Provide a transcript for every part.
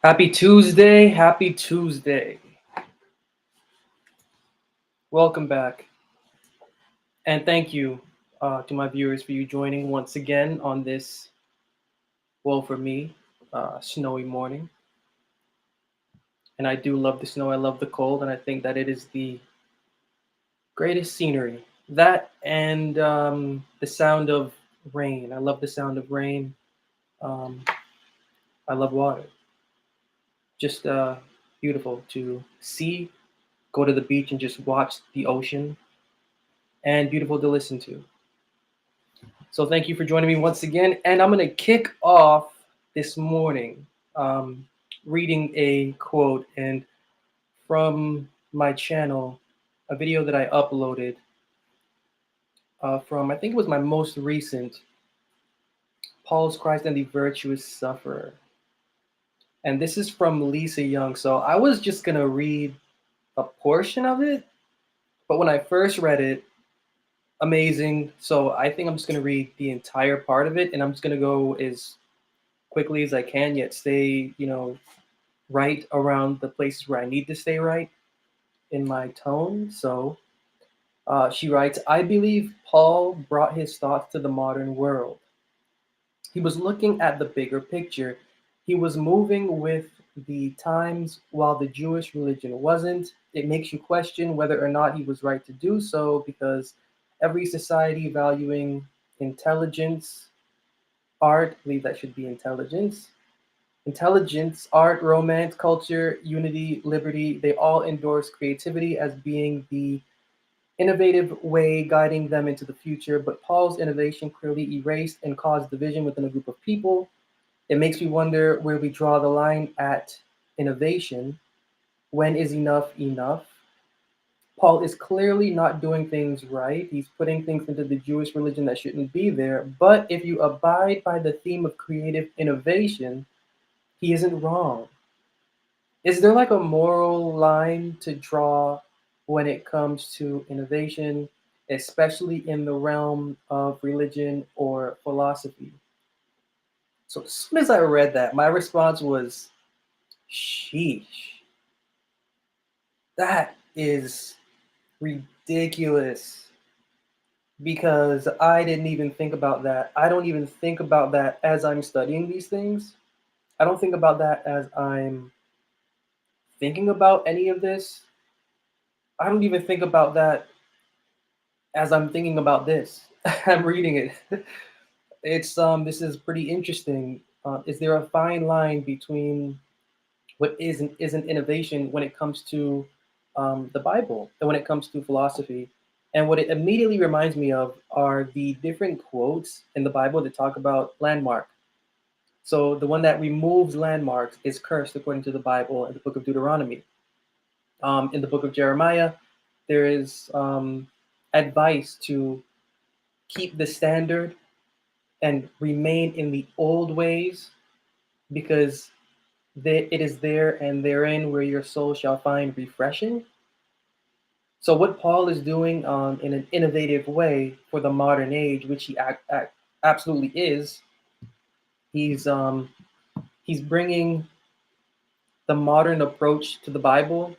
Happy Tuesday. Happy Tuesday. Welcome back. And thank you to my viewers for you joining once again on this, well, for me, snowy morning. And I do love the snow. I love the cold. And I think that it is the greatest scenery. That and the sound of rain. I love the sound of rain. Um, I love water. Just beautiful to see, go to the beach and just watch the ocean, and beautiful to listen to. So thank you for joining me once again. And I'm going to kick off this morning um, reading a quote and from my channel, a video that I uploaded from, I think it was my most recent, Paul's Christ and the Virtuous Sufferer. And this is from Lisa Young. So I was just going to read a portion of it. But when I first read it, amazing. So I think I'm just going to read the entire part of it. And I'm just going to go as quickly as I can, yet stay, right around the places where I need to stay right in my tone. So she writes, I believe Paul brought his thoughts to the modern world. He was looking at the bigger picture. He was moving with the times while the Jewish religion wasn't. It makes you question whether or not he was right to do so because every society valuing intelligence, art, I believe that should be intelligence, art, romance, culture, unity, liberty, they all endorse creativity as being the innovative way guiding them into the future. But Paul's innovation clearly erased and caused division within a group of people. It makes me wonder where we draw the line at innovation. When is enough enough? Paul is clearly not doing things right. He's putting things into the Jewish religion that shouldn't be there. But if you abide by the theme of creative innovation, he isn't wrong. Is there like a moral line to draw when it comes to innovation, especially in the realm of religion or philosophy? So as soon as I read that, my response was, sheesh, that is ridiculous because I didn't even think about that. I don't even think about that as I'm studying these things. I don't think about that as I'm thinking about any of this. I don't even think about that as I'm thinking about this. I'm reading it. It's this is pretty interesting. Is there a fine line between what is and isn't innovation when it comes to the Bible and when it comes to philosophy? And what it immediately reminds me of are the different quotes in the Bible that talk about landmark. So the one that removes landmarks is cursed according to the Bible in the book of Deuteronomy. In the book of Jeremiah, there is advice to keep the standard and remain in the old ways because it is there and therein where your soul shall find refreshing. So what Paul is doing in an innovative way for the modern age, which he absolutely is, he's um, he's bringing the modern approach to the Bible,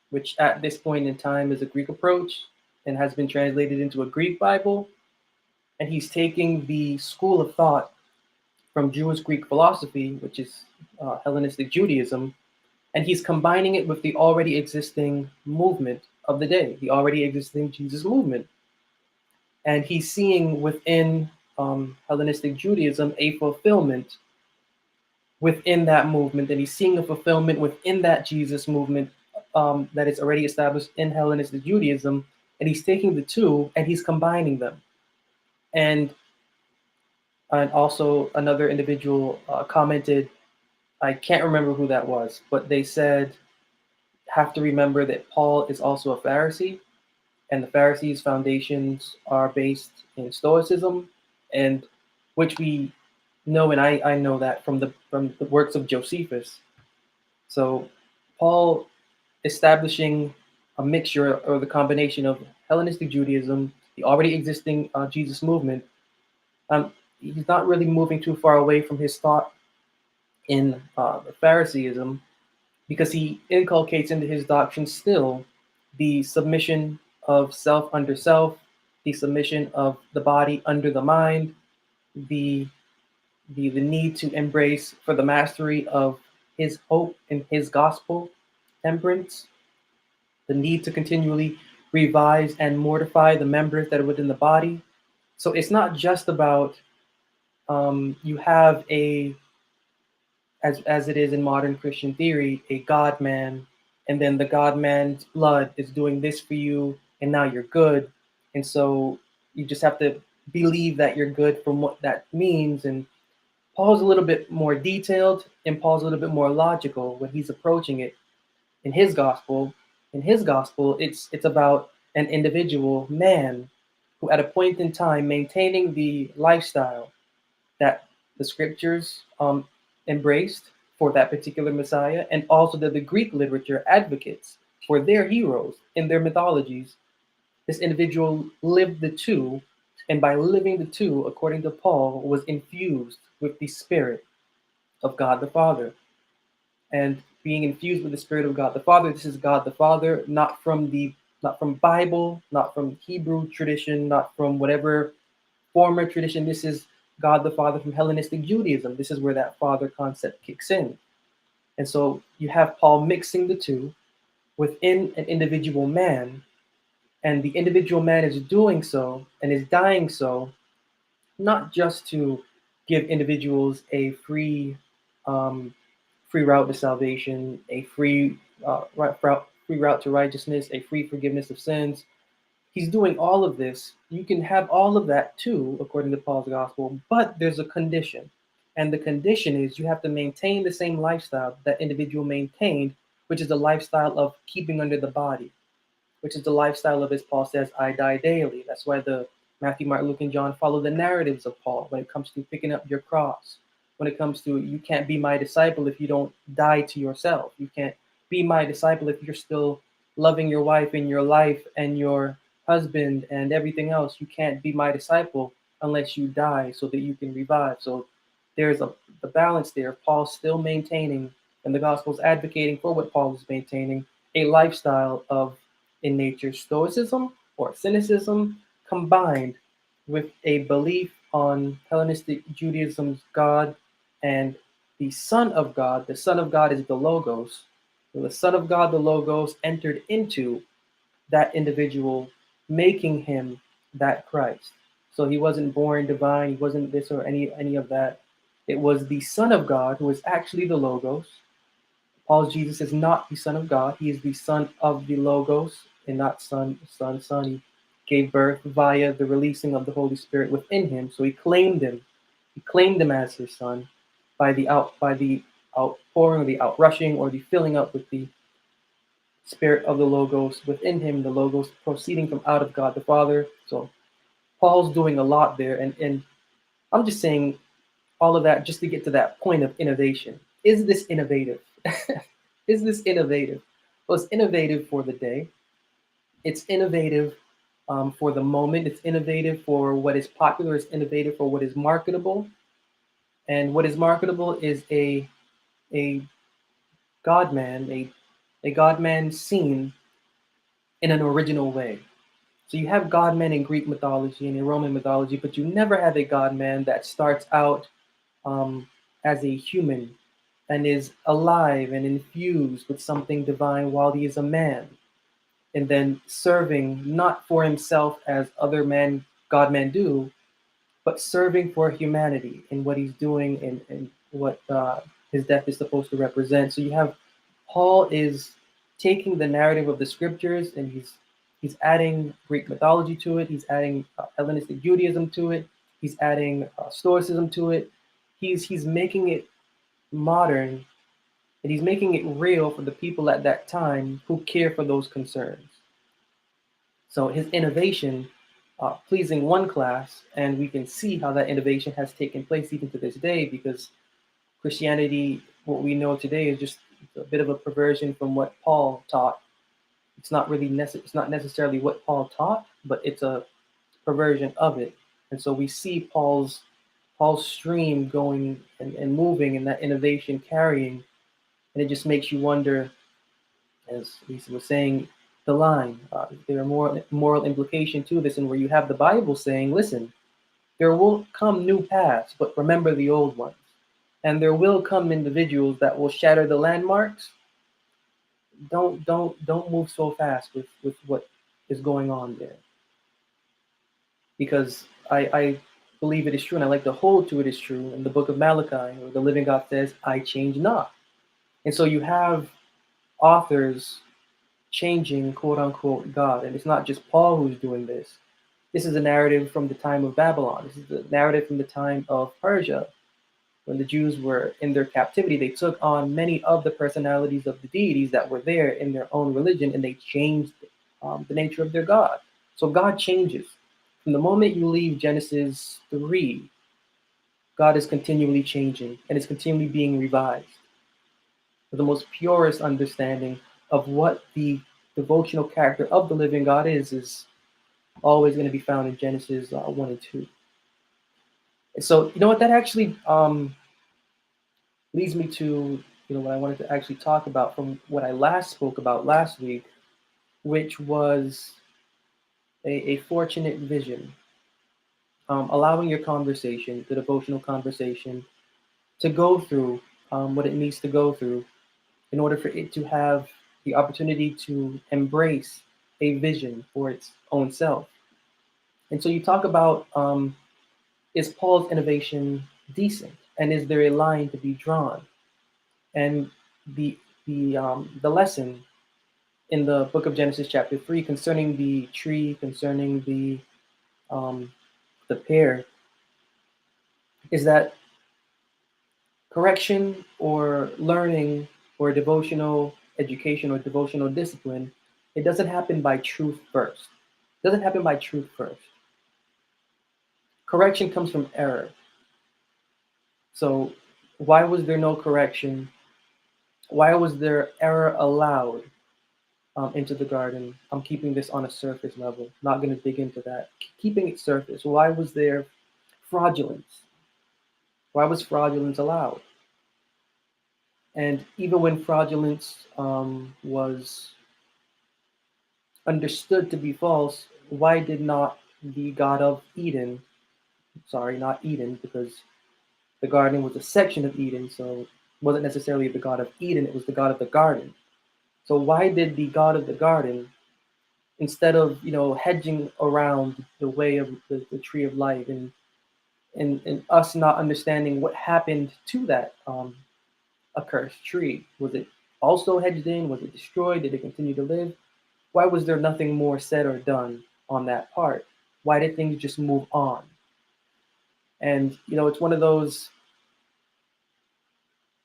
which at this point in time is a Greek approach and has been translated into a Greek Bible, and he's taking the school of thought from Jewish Greek philosophy, which is Hellenistic Judaism, and he's combining it with the already existing movement of the day, the already existing Jesus movement. And he's seeing within Hellenistic Judaism a fulfillment within that movement, and he's seeing a fulfillment within that Jesus movement that is already established in Hellenistic Judaism, and he's taking the two and he's combining them. And also another individual commented, I can't remember who that was, but they said, have to remember that Paul is also a Pharisee, and the Pharisees' foundations are based in Stoicism, and which we know, and I know that from the works of Josephus. So Paul establishing a mixture or the combination of Hellenistic Judaism, the already existing Jesus movement. He's not really moving too far away from his thought in the Phariseeism, because he inculcates into his doctrine still the submission of self under self, the submission of the body under the mind, the the need to embrace for the mastery of his hope in his gospel, temperance, the need to continually revise and mortify the members that are within the body. So it's not just about you have a, as it is in modern Christian theory, a God man, and then the God man's blood is doing this for you, and now you're good. And so you just have to believe that you're good from what that means. And Paul's a little bit more detailed, and Paul's a little bit more logical when he's approaching it in his gospel. In his gospel, it's about an individual man who, at a point in time, maintaining the lifestyle that the scriptures embraced for that particular Messiah, and also that the Greek literature advocates for their heroes in their mythologies. This individual lived the two, and by living the two, according to Paul, was infused with the Spirit of God the Father. And being infused with the Spirit of God the Father, this is God the Father, not from Bible, not from Hebrew tradition, not from whatever former tradition. This is God the Father from Hellenistic Judaism. This is where that Father concept kicks in. And so you have Paul mixing the two within an individual man, and the individual man is doing so and is dying so, not just to give individuals a um, free route to salvation, a free route to righteousness, a free forgiveness of sins. He's doing all of this. You can have all of that too, according to Paul's gospel, but there's a condition. And the condition is you have to maintain the same lifestyle that individual maintained, which is the lifestyle of keeping under the body, which is the lifestyle of, as Paul says, I die daily. That's why the Matthew, Mark, Luke, and John follow the narratives of Paul when it comes to picking up your cross. When it comes to, you can't be my disciple if you don't die to yourself. You can't be my disciple if you're still loving your wife and your life and your husband and everything else. You can't be my disciple unless you die so that you can revive. So there's the balance there. Paul's still maintaining, and the gospel's advocating for what Paul is maintaining, a lifestyle of, in nature, stoicism or cynicism combined with a belief on Hellenistic Judaism's God and the Son of God. The Son of God is the Logos. So the Son of God, the Logos, entered into that individual, making him that Christ. So he wasn't born divine, he wasn't this or any of that. It was the Son of God who is actually the Logos. Paul's Jesus is not the Son of God. He is the Son of the Logos, and not son. He gave birth via the releasing of the Holy Spirit within him. So he claimed him. He claimed him as his son by the outpouring, or the outrushing, or the filling up with the Spirit of the Logos within him, the Logos proceeding from out of God the Father. So Paul's doing a lot there, and I'm just saying all of that just to get to that point of innovation. Is this innovative? Is this innovative? Well, it's innovative for the day. It's innovative for the moment. It's innovative for what is popular. It's innovative for what is marketable. And what is marketable is a God man, a God man seen in an original way. So you have God men in Greek mythology and in Roman mythology, but you never have a God man that starts out as a human and is alive and infused with something divine while he is a man, and then serving not for himself as other men, God men do, but serving for humanity in what he's doing and what his death is supposed to represent. So you have Paul is taking the narrative of the scriptures, and he's adding Greek mythology to it. He's adding Hellenistic Judaism to it. He's adding Stoicism to it. He's making it modern, and he's making it real for the people at that time who care for those concerns. So his innovation, pleasing one class, and we can see how that innovation has taken place even to this day, because Christianity, what we know today, is just a bit of a perversion from what Paul taught. It's not really it's not necessarily what Paul taught, but it's a perversion of it. And so we see Paul's stream going and moving, and that innovation carrying, and it just makes you wonder, as Lisa was saying, the line. There are more moral implication to this, and where you have the Bible saying, listen, there will come new paths, but remember the old ones. And there will come individuals that will shatter the landmarks. Don't move so fast with what is going on there. Because I believe it is true, and I like to hold to it is true. In the book of Malachi, where the living God says, I change not. And so you have authors changing, quote unquote, God. And it's not just Paul who's doing this. This is a narrative from the time of Babylon. This is a narrative from the time of Persia. When the Jews were in their captivity, they took on many of the personalities of the deities that were there in their own religion, and they changed the nature of their God. So God changes. From the moment you leave Genesis 3, God is continually changing and is continually being revised. For the most purest understanding of what the devotional character of the living God is always going to be found in Genesis 1 and 2. And so, you know what, that actually leads me to what I wanted to actually talk about from what I last spoke about last week, which was a fortunate vision, allowing your conversation, the devotional conversation, to go through what it needs to go through in order for it to have the opportunity to embrace a vision for its own self. And so you talk about, is Paul's innovation decent, and is there a line to be drawn? And the the lesson in the book of Genesis chapter 3 concerning the tree, concerning um, the pear, is that correction or learning or devotional education or devotional discipline, it doesn't happen by truth first. It doesn't happen by truth first. Correction comes from error. So why was there no correction? Why was there error allowed into the garden? I'm keeping this on a surface level, not going to dig into that. Keeping it surface. Why was there fraudulence? Why was fraudulence allowed? And even when fraudulence was understood to be false, why did not the God of Eden, sorry, not Eden, because the garden was a section of Eden, so it wasn't necessarily the God of Eden, it was the God of the garden. So why did the God of the garden, instead of hedging around the way of the tree of life, and us not understanding what happened to that accursed tree, was it also hedged in? Was it destroyed? Did it continue to live? Why was there nothing more said or done on that part? Why did things just move on? And it's one of those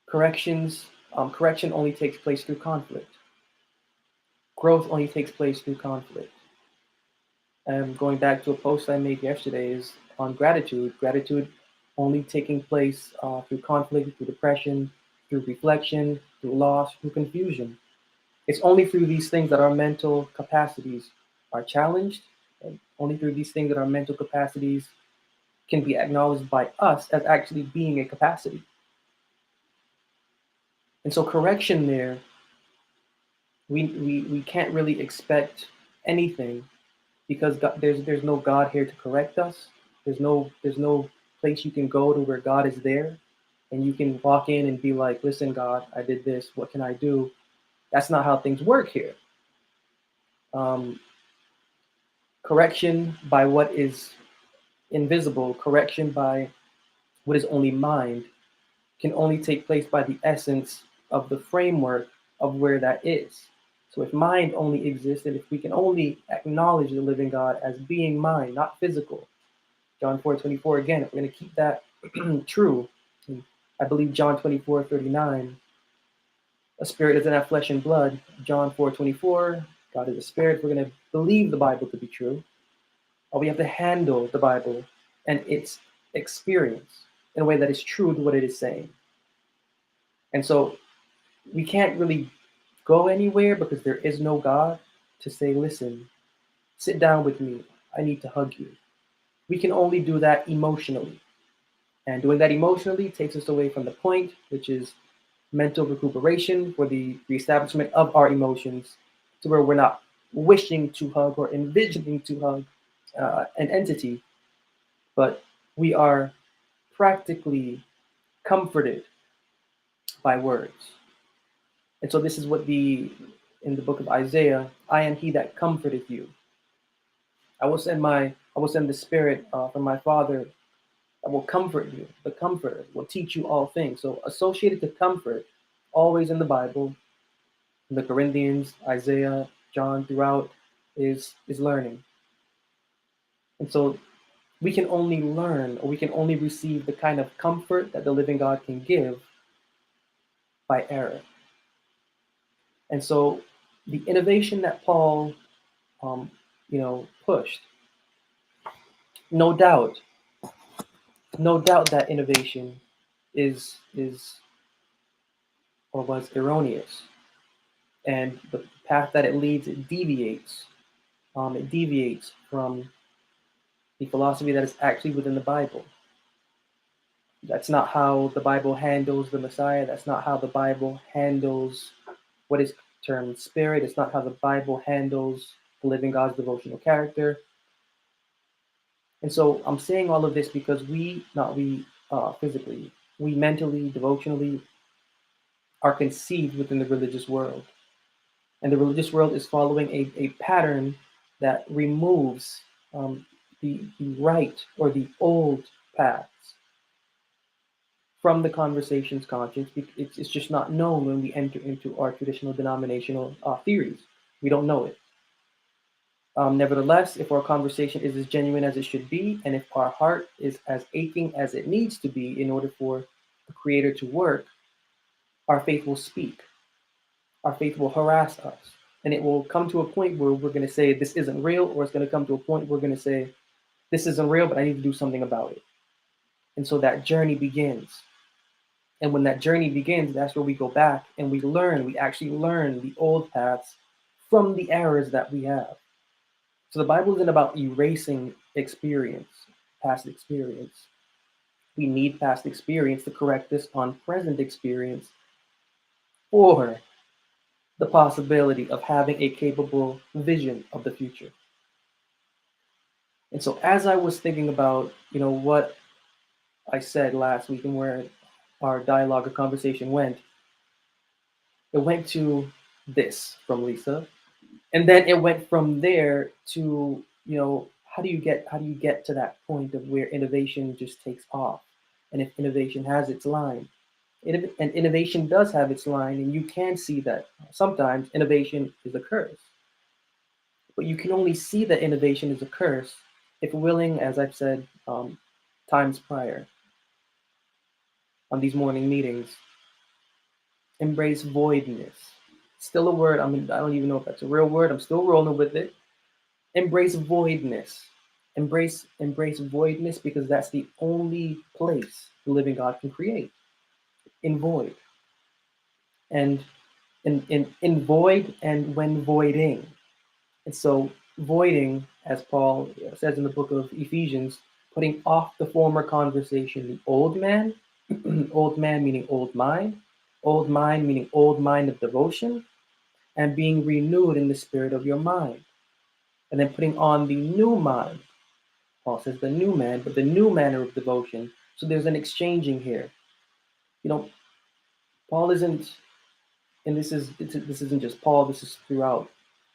corrections. Correction only takes place through conflict. Growth only takes place through conflict. And going back to a post I made yesterday is on gratitude. Gratitude only taking place through conflict, through depression, through reflection, through loss, through confusion. It's only through these things that our mental capacities are challenged, and only through these things that our mental capacities can be acknowledged by us as actually being a capacity. And so correction there, we can't really expect anything, because God, there's no God here to correct us. There's no place you can go to where God is there, and you can walk in and be like, listen, God, I did this. What can I do? That's not how things work here. Um, Correction by what is invisible, correction by what is only mind, can only take place by the essence of the framework of where that is. So if mind only exists, and if we can only acknowledge the living God as being mind, not physical, John 4:24 again, if we're going to keep that true, I believe John 24:39, a spirit doesn't have flesh and blood. John 4:24, God is a spirit. We're going to believe the Bible to be true. Or we have to handle the Bible and its experience in a way that is true to what it is saying. And so we can't really go anywhere because there is no God to say, listen, sit down with me. I need to hug you. We can only do that emotionally. And doing that emotionally takes us away from the point, which is mental recuperation for the reestablishment of our emotions to where we're not wishing to hug or envisioning to hug an entity, but we are practically comforted by words. And so this is what in the book of Isaiah, I am he that comforteth you. I will send the Spirit from my Father that will comfort you. The Comforter will teach you all things. So associated to comfort, always in the Bible, in the Corinthians, Isaiah, John, throughout, is learning. And so we can only learn, or we can only receive the kind of comfort that the living God can give by error. And so the innovation that Paul, pushed, no doubt, no doubt that innovation is or was erroneous, and the path that it leads, it deviates. It deviates from the philosophy that is actually within the Bible. That's not how the Bible handles the Messiah. That's not how the Bible handles what is termed spirit. It's not how the Bible handles the living God's devotional character. And so I'm saying all of this because not we physically, we mentally, devotionally are conceived within the religious world. And the religious world is following a pattern that removes the right or the old paths from the conversation's conscience. It's just not known when we enter into our traditional denominational theories. We don't know it. Nevertheless, if our conversation is as genuine as it should be, and if our heart is as aching as it needs to be in order for the Creator to work, our faith will speak. Our faith will harass us. And it will come to a point where we're going to say, this isn't real, or it's going to come to a point where we're going to say, this isn't real, but I need to do something about it. And so that journey begins. And when that journey begins, that's where we go back and we actually learn the old paths from the errors that we have. So the Bible isn't about erasing experience, past experience. We need past experience to correct this on present experience or the possibility of having a capable vision of the future. And so as I was thinking about, what I said last week and where our dialogue or conversation went, it went to this from Lisa. And then it went from there to, how do you get to that point of where innovation just takes off? And if innovation has its line, and innovation does have its line, and you can see that sometimes innovation is a curse. But you can only see that innovation is a curse if willing, as I've said times prior on these morning meetings, embrace voidness. Still a word. I don't even know if that's a real word. I'm still rolling with it. Embrace voidness. Embrace voidness, because that's the only place the living God can create. In void. And in void and when voiding. And so voiding, as Paul says in the book of Ephesians, putting off the former conversation, the old man, old man meaning old mind meaning old mind of devotion, and being renewed in the spirit of your mind. And then putting on the new mind. Paul says the new man, but the new manner of devotion. So there's an exchanging here. Paul isn't, and this isn't just Paul, this is throughout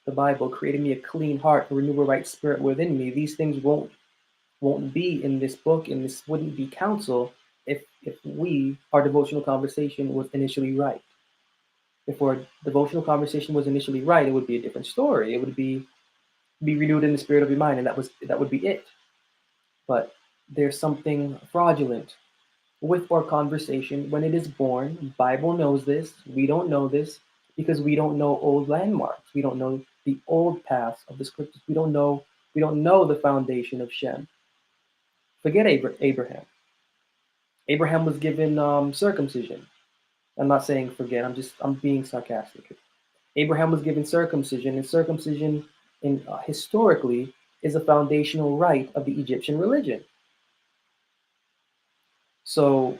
the Bible, creating me a clean heart and renew a right spirit within me. These things won't be in this book, and this wouldn't be counsel if our devotional conversation was initially right. If our devotional conversation was initially right, it would be a different story. It would be renewed in the spirit of your mind, and that would be it. But there's something fraudulent with our conversation when it is born. The Bible knows this. We don't know this because we don't know old landmarks. We don't know the old paths of the scriptures. We don't know the foundation of Shem. Forget Abraham. Abraham was given circumcision. I'm not saying forget. I'm being sarcastic. Abraham was given circumcision, and circumcision historically is a foundational rite of the Egyptian religion. So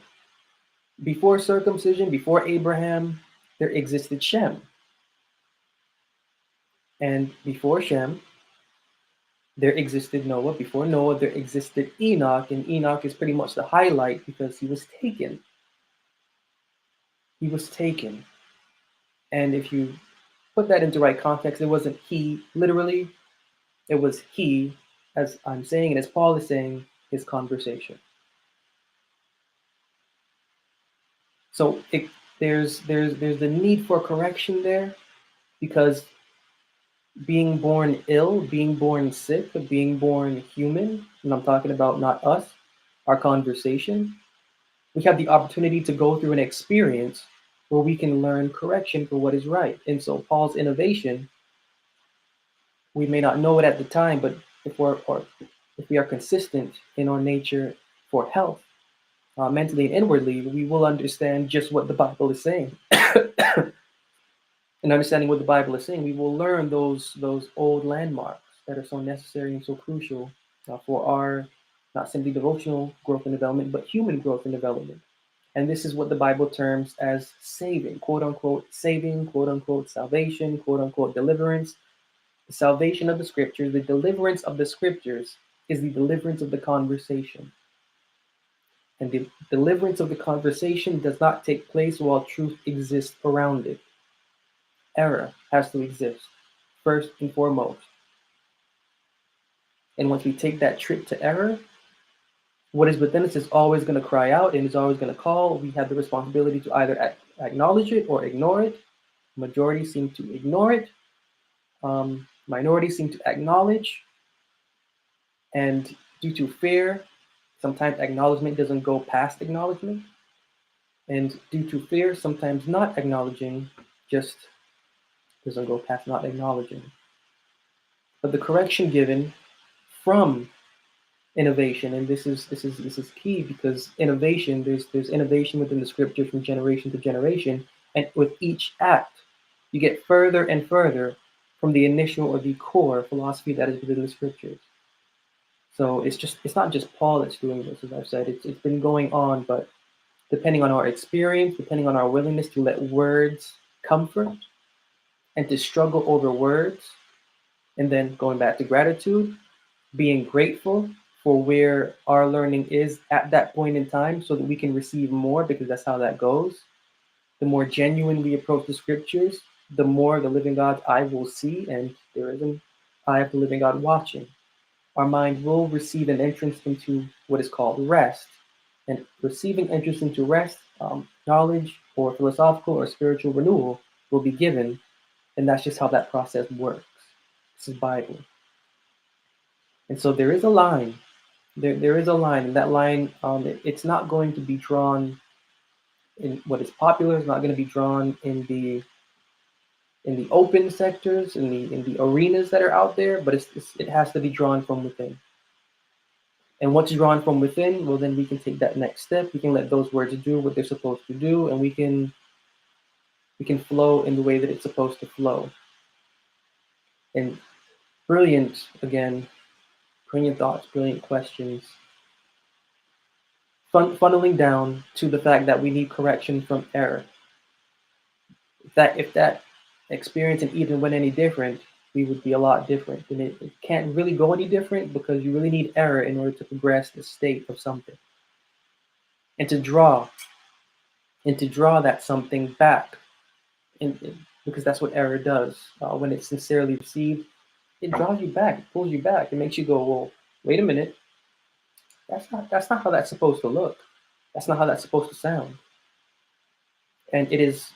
before circumcision, before Abraham, there existed Shem. And before Shem, there existed Noah. Before Noah, there existed Enoch. And Enoch is pretty much the highlight because he was taken. He was taken. And if you put that into right context, it wasn't he literally, it was he, as I'm saying, and as Paul is saying, his conversation. So there's the need for correction there because being born ill, being born sick, being born human, and I'm talking about not us, our conversation, we have the opportunity to go through an experience where we can learn correction for what is right. And so Paul's innovation, we may not know it at the time, but if we are consistent in our nature for health, mentally and inwardly, we will understand just what the Bible is saying. And understanding what the Bible is saying, we will learn those old landmarks that are so necessary and so crucial for our not simply devotional growth and development, but human growth and development. And this is what the Bible terms as saving, quote unquote, saving, quote unquote, salvation, quote unquote, deliverance. The salvation of the scriptures, the deliverance of the scriptures is the deliverance of the conversation. And the deliverance of the conversation does not take place while truth exists around it. Error has to exist first and foremost. And once we take that trip to error, what is within us is always going to cry out and is always going to call. We have the responsibility to either acknowledge it or ignore it. Majority seem to ignore it. Minorities seem to acknowledge. And due to fear, sometimes acknowledgement doesn't go past acknowledgement. And due to fear, sometimes not acknowledging just doesn't go past not acknowledging. But the correction given from innovation, and this is key because innovation, there's innovation within the scripture from generation to generation, and with each act, you get further and further from the initial or the core philosophy that is within the scriptures. So it's not just Paul that's doing this, as I've said, it's been going on, but depending on our experience, depending on our willingness to let words comfort and to struggle over words, and then going back to gratitude, being grateful for where our learning is at that point in time so that we can receive more because that's how that goes. The more genuine we approach the scriptures, the more the living God's eye will see, and there is an eye of the living God watching. Our mind will receive an entrance into what is called rest. And receiving entrance into rest, knowledge or philosophical or spiritual renewal will be given. And that's just how that process works. This is Bible. And so there is a line. There is a line, and that line, it's not going to be drawn in what is popular. It's not going to be drawn in the open sectors, in the arenas that are out there, but it has to be drawn from within. And once drawn from within, well, then we can take that next step. We can let those words do what they're supposed to do, and we can flow in the way that it's supposed to flow. And brilliant, again, brilliant thoughts, brilliant questions. Funneling down to the fact that we need correction from error. If that experience and even went any different, we would be a lot different. And it can't really go any different because you really need error in order to progress the state of something. And to draw that something back. Because that's what error does. When it's sincerely received, it draws you back, it pulls you back, it makes you go, well, wait a minute. That's not how that's supposed to look. That's not how that's supposed to sound. And it is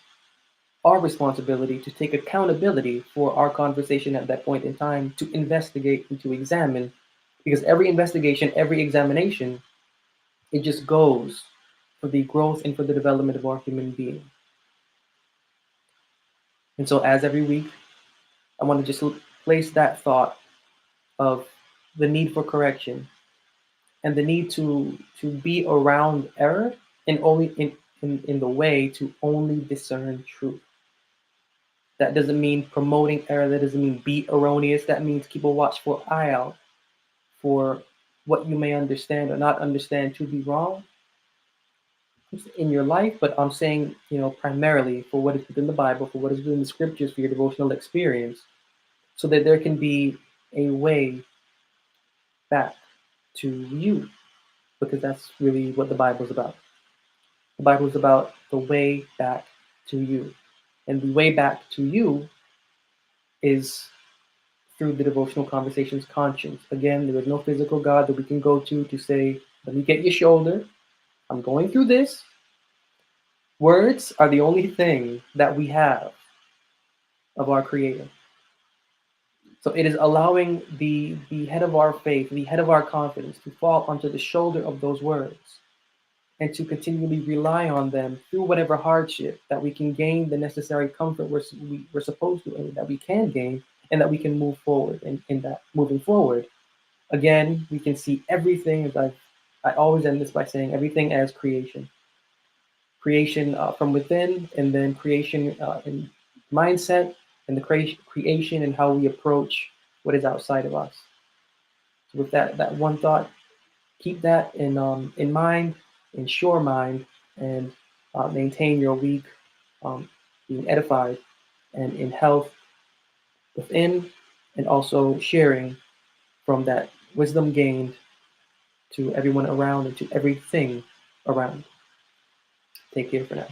our responsibility to take accountability for our conversation at that point in time, to investigate and to examine, because every investigation, every examination, it just goes for the growth and for the development of our human being. And so as every week, I want to just place that thought of the need for correction and the need to be around error and only in the way to only discern truth. That doesn't mean promoting error. That doesn't mean be erroneous. That means keep a watchful eye out for what you may understand or not understand to be wrong, in your life, but I'm saying, primarily for what is within the Bible, for what is within the scriptures, for your devotional experience, so that there can be a way back to you, because that's really what the Bible is about. The Bible is about the way back to you. And the way back to you is through the devotional conversations conscience. Again, there is no physical God that we can go to say, let me get your shoulder. I'm going through this. Words are the only thing that we have of our Creator. So it is allowing the head of our faith, the head of our confidence to fall onto the shoulder of those words and to continually rely on them through whatever hardship that we can gain the necessary comfort we're supposed to, and that we can gain, and that we can move forward. And in that moving forward, again, we can see everything, as I always end this by saying, everything as creation. Creation from within, and then creation in mindset, and the creation and how we approach what is outside of us. So with that one thought, keep that in mind, in sure mind, and maintain your week being edified and in health within, and also sharing from that wisdom gained to everyone around and to everything around. Take care for now.